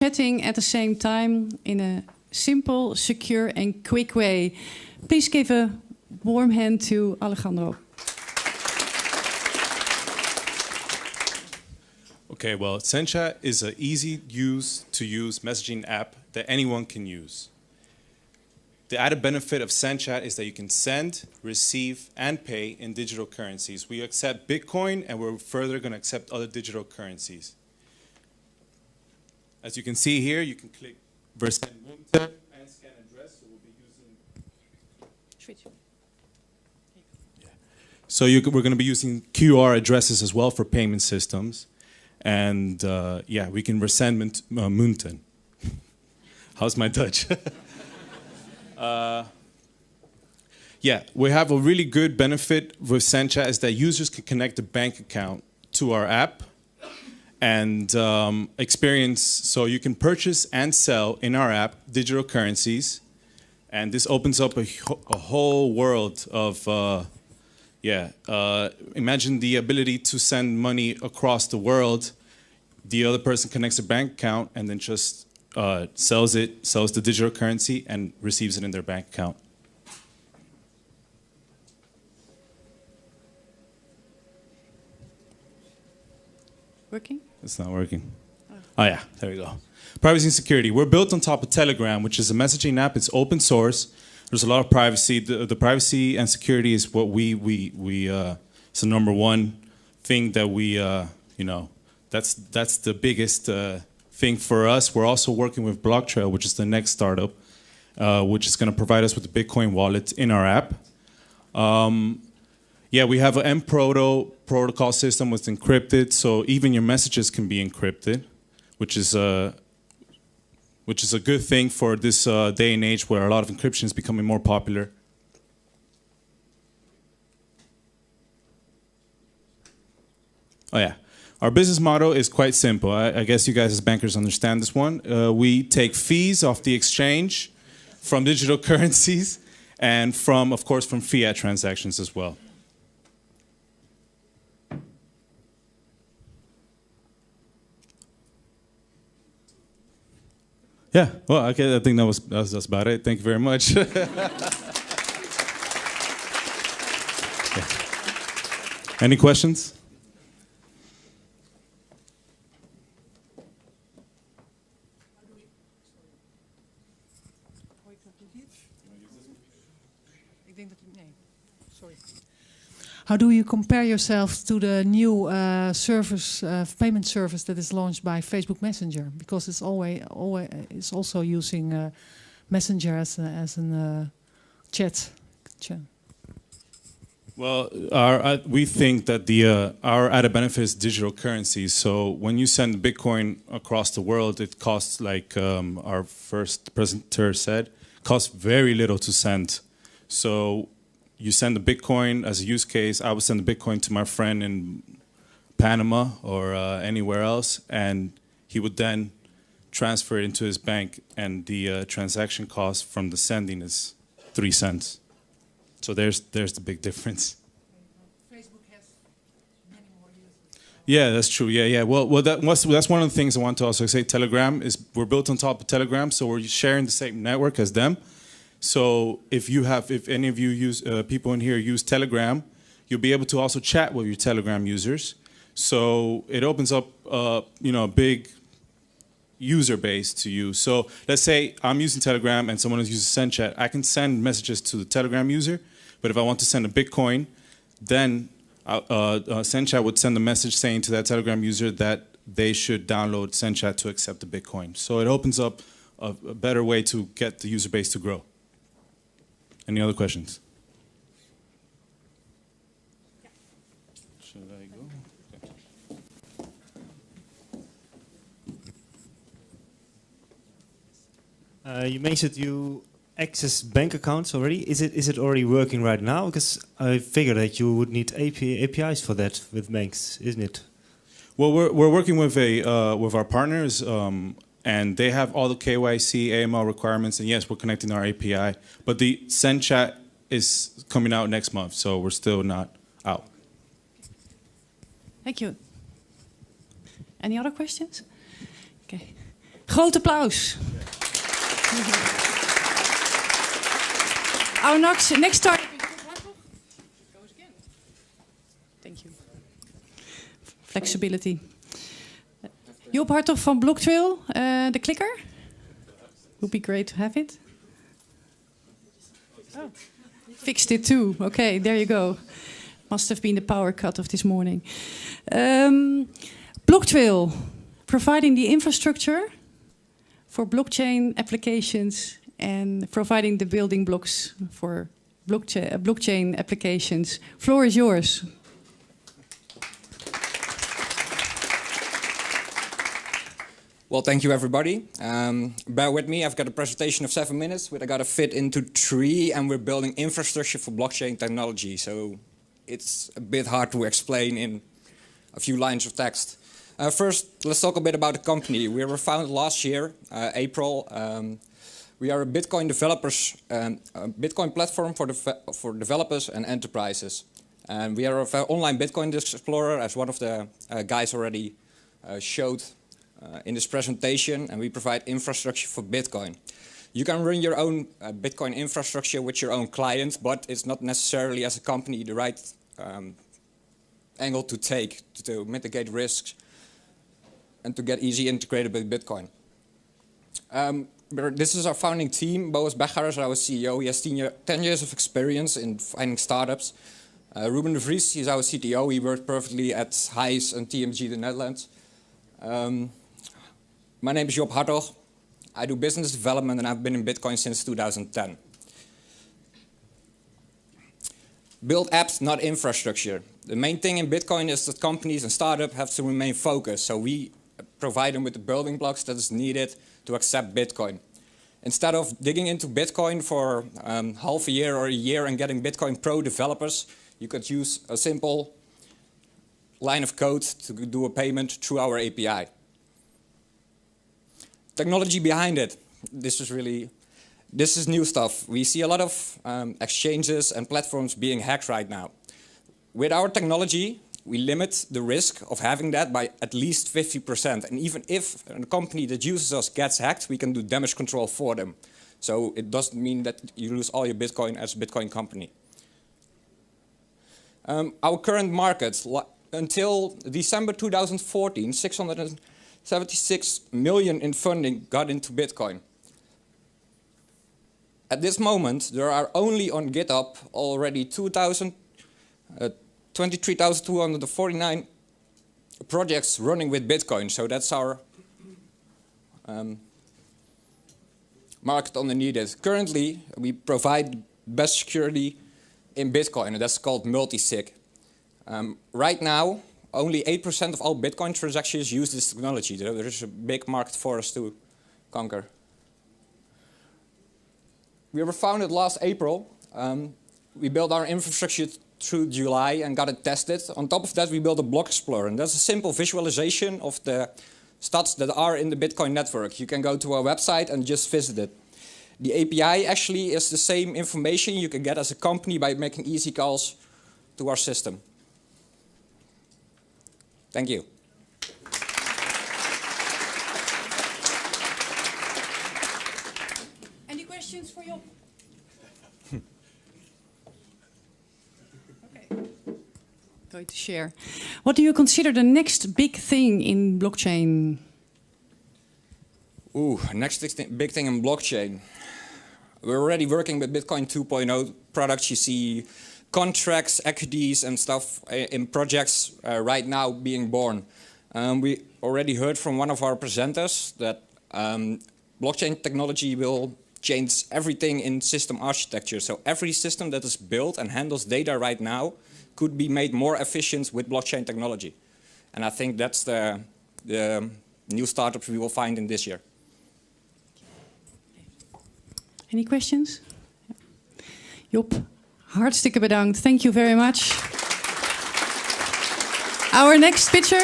chatting at the same time in a simple, secure and quick way. Please give a warm hand to Alejandro. Okay, well, SendChat is an easy-to-use messaging app that anyone can use. The added benefit of SendChat is that you can send, receive, and pay in digital currencies. We accept Bitcoin, and we're further going to accept other digital currencies. As you can see here, you can click Versend Munter and scan address. So we'll be using. Switch. Yeah. So we're going to be using QR addresses as well for payment systems, and yeah, we can Versend Munten. How's my Dutch? Yeah, we have a really good benefit with SendChat is that users can connect a bank account to our app and experience, so you can purchase and sell in our app digital currencies. And this opens up a whole world of, imagine the ability to send money across the world. The other person connects a bank account and then just sells the digital currency and receives it in their bank account. Working? It's not working. Oh yeah, there we go. Privacy and security. We're built on top of Telegram, which is a messaging app. It's open source. There's a lot of privacy. The privacy and security is what it's the number one thing that we, that's the biggest thing for us. We're also working with Blocktrail, which is the next startup, which is going to provide us with the Bitcoin wallet in our app. Yeah, we have an AMRO protocol system that's encrypted, so even your messages can be encrypted, which is a good thing for this day and age where a lot of encryption is becoming more popular. Oh yeah, our business model is quite simple. I guess you guys as bankers understand this one. We take fees off the exchange from digital currencies and of course, from fiat transactions as well. Yeah, well, okay, I think that's about it. Thank you very much. Yeah. Any questions? How do you compare yourself to the new payment service that is launched by Facebook Messenger? Because it's also using Messenger as a chat. Well, we think that our added benefit is digital currencies. So when you send Bitcoin across the world, it costs, like our first presenter said, costs very little to send. So you send the Bitcoin as a use case. I would send the Bitcoin to my friend in Panama or anywhere else, and he would then transfer it into his bank, and the transaction cost from the sending is 3 cents. So there's the big difference. Facebook has many more users. Yeah, that's true. Yeah. Well, that's one of the things I want to also say. Telegram we're built on top of Telegram, so we're sharing the same network as them. So if any of you people in here use Telegram, you'll be able to also chat with your Telegram users. So it opens up, a big user base to you. So let's say I'm using Telegram and someone else uses SendChat. I can send messages to the Telegram user, but if I want to send a Bitcoin, then SendChat would send a message saying to that Telegram user that they should download SendChat to accept the Bitcoin. So it opens up a better way to get the user base to grow. Any other questions? Should I go? Okay. You mentioned you access bank accounts already. Is it already working right now? Because I figured that you would need APIs for that with banks, isn't it? Well, we're working with our partners. And they have all the KYC, AMRO requirements, and yes, we're connecting our API. But the SendChat is coming out next month, so we're still not out. Thank you. Any other questions? Okay. Groot applaus. Our next startup is goes again. Thank you. Flexibility. Job Hartog van Blocktrail, the clicker. Would be great to have it. Oh, fixed it too. Okay, there you go. Must have been the power cut of this morning. Blocktrail, providing the infrastructure for blockchain applications and providing the building blocks for blockchain applications. Floor is yours. Well, thank you, everybody. Bear with me. I've got a presentation of 7 minutes, but I got to fit into 3, and we're building infrastructure for blockchain technology. So it's a bit hard to explain in a few lines of text. First, let's talk a bit about the company. We were founded last year, April. We are a Bitcoin a Bitcoin platform for developers and enterprises. And we are an online Bitcoin explorer, as one of the guys already showed in this presentation, and we provide infrastructure for Bitcoin. You can run your own Bitcoin infrastructure with your own clients, but it's not necessarily, as a company, the right angle to take to mitigate risks and to get easy integrated with Bitcoin. This is our founding team. Boas Becher is our CEO. He has 10 years of experience in finding startups. Ruben de Vries, he's our CTO. He worked perfectly at Heijs and TMG, the Netherlands. My name is Job Hartog. I do business development, and I've been in Bitcoin since 2010. Build apps, not infrastructure. The main thing in Bitcoin is that companies and startups have to remain focused. So we provide them with the building blocks that is needed to accept Bitcoin. Instead of digging into Bitcoin for half a year or a year and getting Bitcoin Pro developers, you could use a simple line of code to do a payment through our API. Technology behind it. This is new stuff. We see a lot of exchanges and platforms being hacked right now. With our technology, we limit the risk of having that by at least 50%. And even if a company that uses us gets hacked, we can do damage control for them. So it doesn't mean that you lose all your Bitcoin as a Bitcoin company. Our current market, until December 2014, 676 million in funding got into Bitcoin. At this moment, there are only on GitHub already 23,249 projects running with Bitcoin. So that's our market underneath it. Currently, we provide best security in Bitcoin, and that's called multi-sig. Right now, only 8% of all Bitcoin transactions use this technology. There is a big market for us to conquer. We were founded last April. We built our infrastructure through July and got it tested. On top of that, we built a block explorer, and that's a simple visualization of the stats that are in the Bitcoin network. You can go to our website and just visit it. The API actually is the same information you can get as a company by making easy calls to our system. Thank you. Any questions for Job? Okay. Going to share. What do you consider the next big thing in blockchain? Next big thing in blockchain. We're already working with Bitcoin 2.0 products. You see contracts, equities, and stuff in projects right now being born. We already heard from one of our presenters that blockchain technology will change everything in system architecture. So every system that is built and handles data right now could be made more efficient with blockchain technology. And I think that's the new startups we will find in this year. Any questions? Job, hartstikke bedankt. Thank you very much. Our next pitcher.